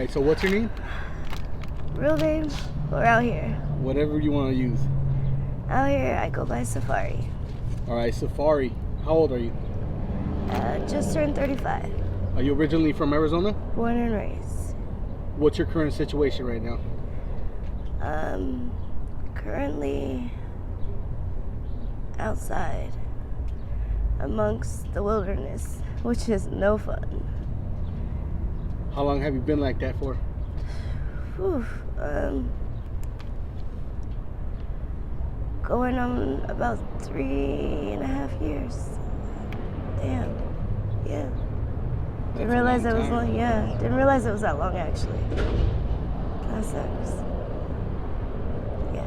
right, so what's your name? Real name or out here? Whatever you want to use. Out here, I go by Safari. All right, Safari. How old are you? Just turned 35. Are you originally from Arizona? Born and raised. What's your current situation right now? Currently outside amongst the wilderness, which is no fun. How long have you been like that for? Whew, going on about 3.5 years. Damn. Yeah. Didn't realize it was long. Yeah. Didn't realize it was that long actually. That sucks. Yeah.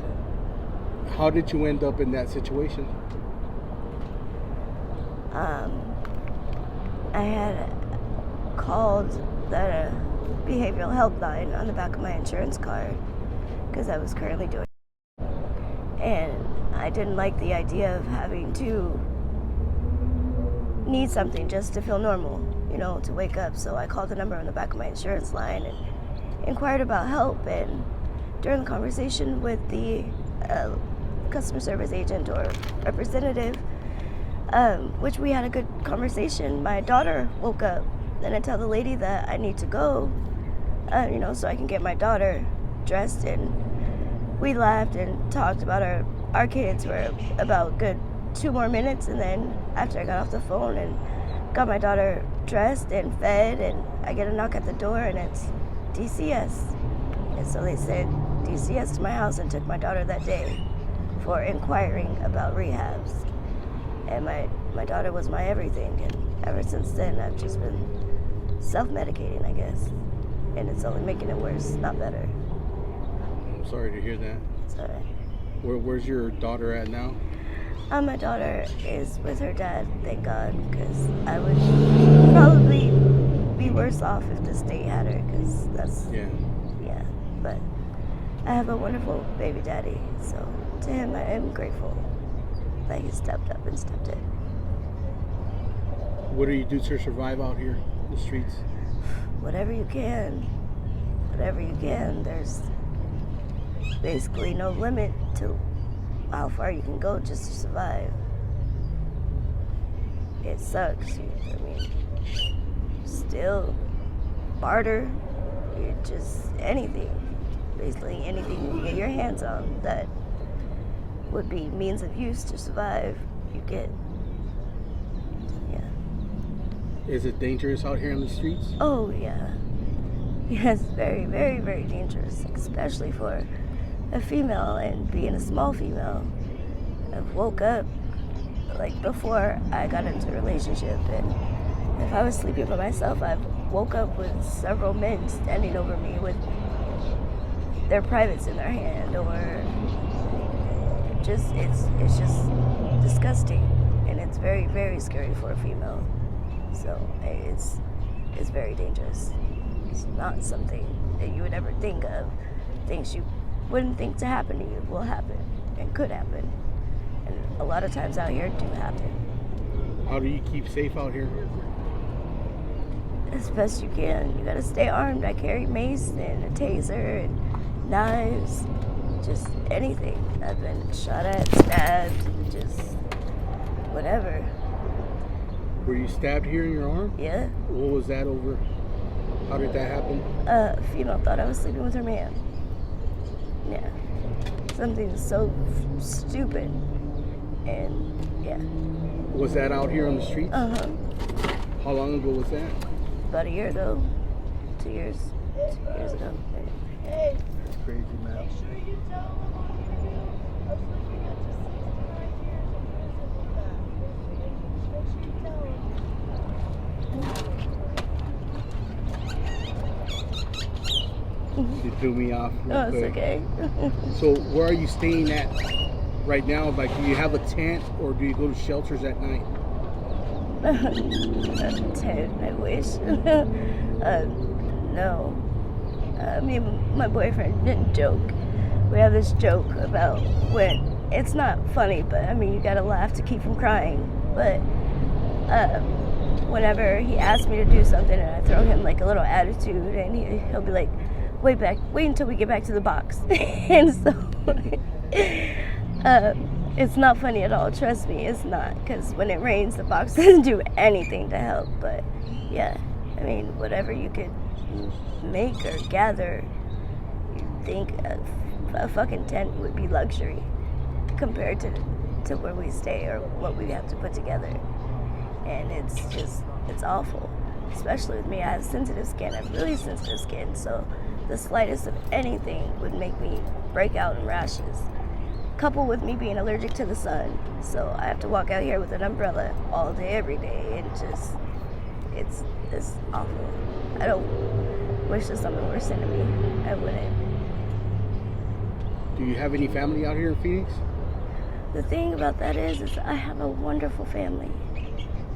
How did you end up in that situation? I had called the behavioral helpline on the back of my insurance card because I was currently doing it. And I didn't like the idea of having to need something just to feel normal, to wake up. So I called the number on the back of my insurance line and inquired about help. And during the conversation with the customer service agent or representative, which we had a good conversation, my daughter woke up. Then I tell the lady that I need to go, so I can get my daughter dressed. And we laughed and talked about our kids for about a good 2 more minutes. And then after I got off the phone and got my daughter dressed and fed, and I get a knock at the door, and it's DCS. And so they said DCS to my house and took my daughter that day for inquiring about rehabs. And my daughter was my everything, and ever since then I've just been self-medicating, I guess. And it's only making it worse, not better. I'm sorry to hear that. It's all right. Where's your daughter at now? My daughter is with her dad, thank God, because I would probably be worse off if the state had her, because that's... Yeah. Yeah, but I have a wonderful baby daddy, so to him I am grateful that he stepped up and stepped in. What do you do to survive out here in the streets? Whatever you can. Whatever you can. There's basically no limit to how far you can go just to survive. It sucks. Still barter. Just anything. Basically anything you can get your hands on that would be means of use to survive, you get. Yeah. Is it dangerous out here in the streets? Oh, yeah. Yes, very, very, very dangerous, especially for a female, and being a small female. I woke up, before I got into a relationship, and if I was sleeping by myself, I woke up with several men standing over me with their privates in their hand, or it's just disgusting, and it's very, very scary for a female. So it's very dangerous. It's not something that you would ever think of. Things you wouldn't think to happen to you will happen and could happen, and a lot of times out here do happen. How do you keep safe out here? As best you can. You gotta stay armed. I carry mace and a taser and knives, just anything. I've been shot at, stabbed, just whatever. Were you stabbed here in your arm? Yeah. What was that over? How did that happen? A female thought I was sleeping with her man. Yeah. Something so stupid. And yeah. Was that out here on the streets? Uh-huh. How long ago was that? About a year ago. 2 years. 2 years ago. That's crazy, man. You threw me off. Oh, it's okay. So where are you staying at right now? Like, do you have a tent, or do you go to shelters at night? A tent, I wish. No. Me and my boyfriend didn't joke. We have this joke about when, it's not funny, but you gotta laugh to keep from crying. But whenever he asks me to do something and I throw him like a little attitude, and he'll be like, wait until we get back to the box. And so it's not funny at all, trust me, it's not, because when it rains the box doesn't do anything to help. But yeah, I mean, whatever you could make or gather, you'd think a fucking tent would be luxury compared to where we stay or what we have to put together. And it's awful, especially with me. I have sensitive skin, I have really sensitive skin, so the slightest of anything would make me break out in rashes, coupled with me being allergic to the sun. So I have to walk out here with an umbrella all day, every day, and just, it's awful. I don't wish this something worse than me. I wouldn't. Do you have any family out here in Phoenix? The thing about that is I have a wonderful family.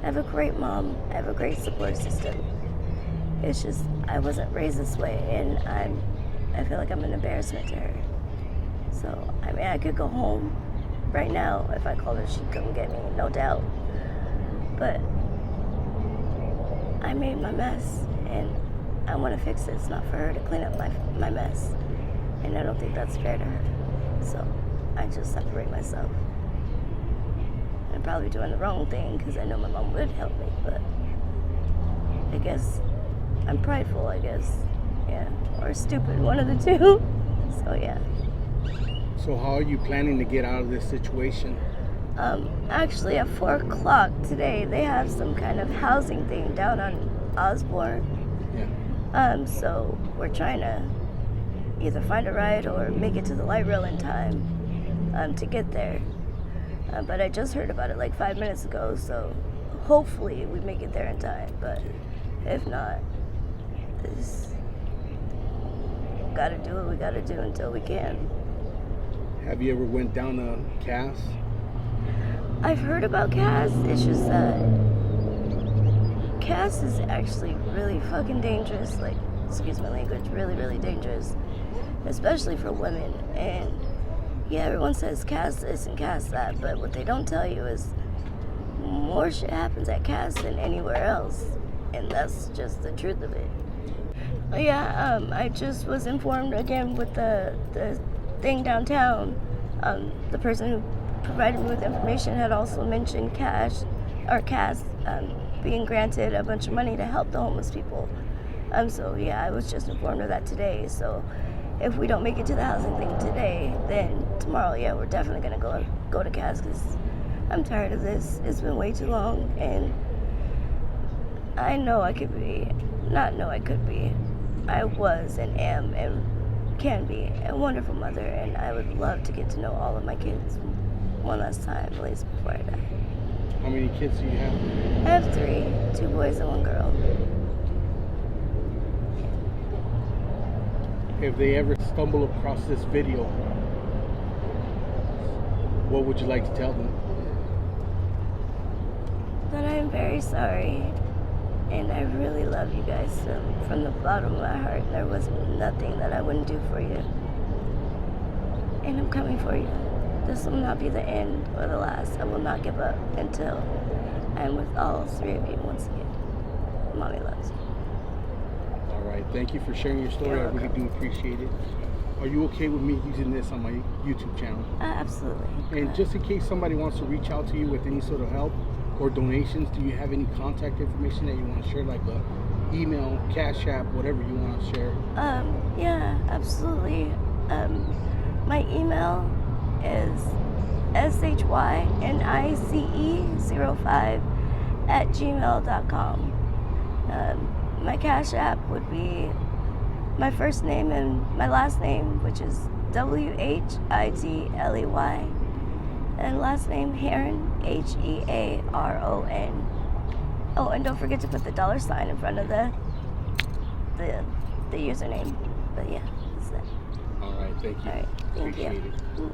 I have a great mom. I have a great support system. It's just I wasn't raised this way, and I feel like I'm an embarrassment to her. So I mean, I could go home right now if I called her. She'd come get me, no doubt. But I made my mess, and I want to fix it. It's not for her to clean up my mess, and I don't think that's fair to her. So I just separate myself. I'm probably doing the wrong thing because I know my mom would help me, but I guess I'm prideful, I guess. Yeah, or stupid, one of the two. So yeah. So how are you planning to get out of this situation? Actually at 4 o'clock today, they have some kind of housing thing down on Osborne. Yeah. So we're trying to either find a ride or make it to the light rail in time to get there. But I just heard about it like 5 minutes ago, so hopefully we make it there in time. But if not, gotta do what we gotta do until we can. Have you ever went down to Cass? I've heard about Cass. It's just that Cass is actually really fucking dangerous. Like, excuse my language, really, really dangerous, especially for women. And yeah, everyone says Cass this and Cass that, but what they don't tell you is more shit happens at Cass than anywhere else, and that's just the truth of it. Yeah, I just was informed again with the thing downtown. The person who provided me with information had also mentioned Cass being granted a bunch of money to help the homeless people. So yeah, I was just informed of that today. So if we don't make it to the housing thing today, then tomorrow, yeah, we're definitely gonna go to Cass, because I'm tired of this. It's been way too long, and I know I could be, I was and am and can be a wonderful mother, and I would love to get to know all of my kids one last time, at least before I die. How many kids do you have? I have 3, 2 boys and 1 girl. If they ever stumble across this video, what would you like to tell them? That I am very sorry, and I really love you guys from the bottom of my heart. There was nothing that I wouldn't do for you, and I'm coming for you. This will not be the end or the last. I will not give up until I'm with all 3 of you once again. Mommy loves you. All right, thank you for sharing your story. I really do appreciate it. Are you okay with me using this on my YouTube channel? Absolutely. And just in case somebody wants to reach out to you with any sort of help or donations, do you have any contact information that you want to share, like a email, Cash App, whatever you want to share? Yeah, absolutely. My email is shynice05@gmail.com. My Cash App would be my first name and my last name, which is WHITLEY, and last name Hearon, HEARON. Oh, and don't forget to put the $sign in front of the username. But yeah, that's that. All right, thank you. All right, thank Appreciate you. it.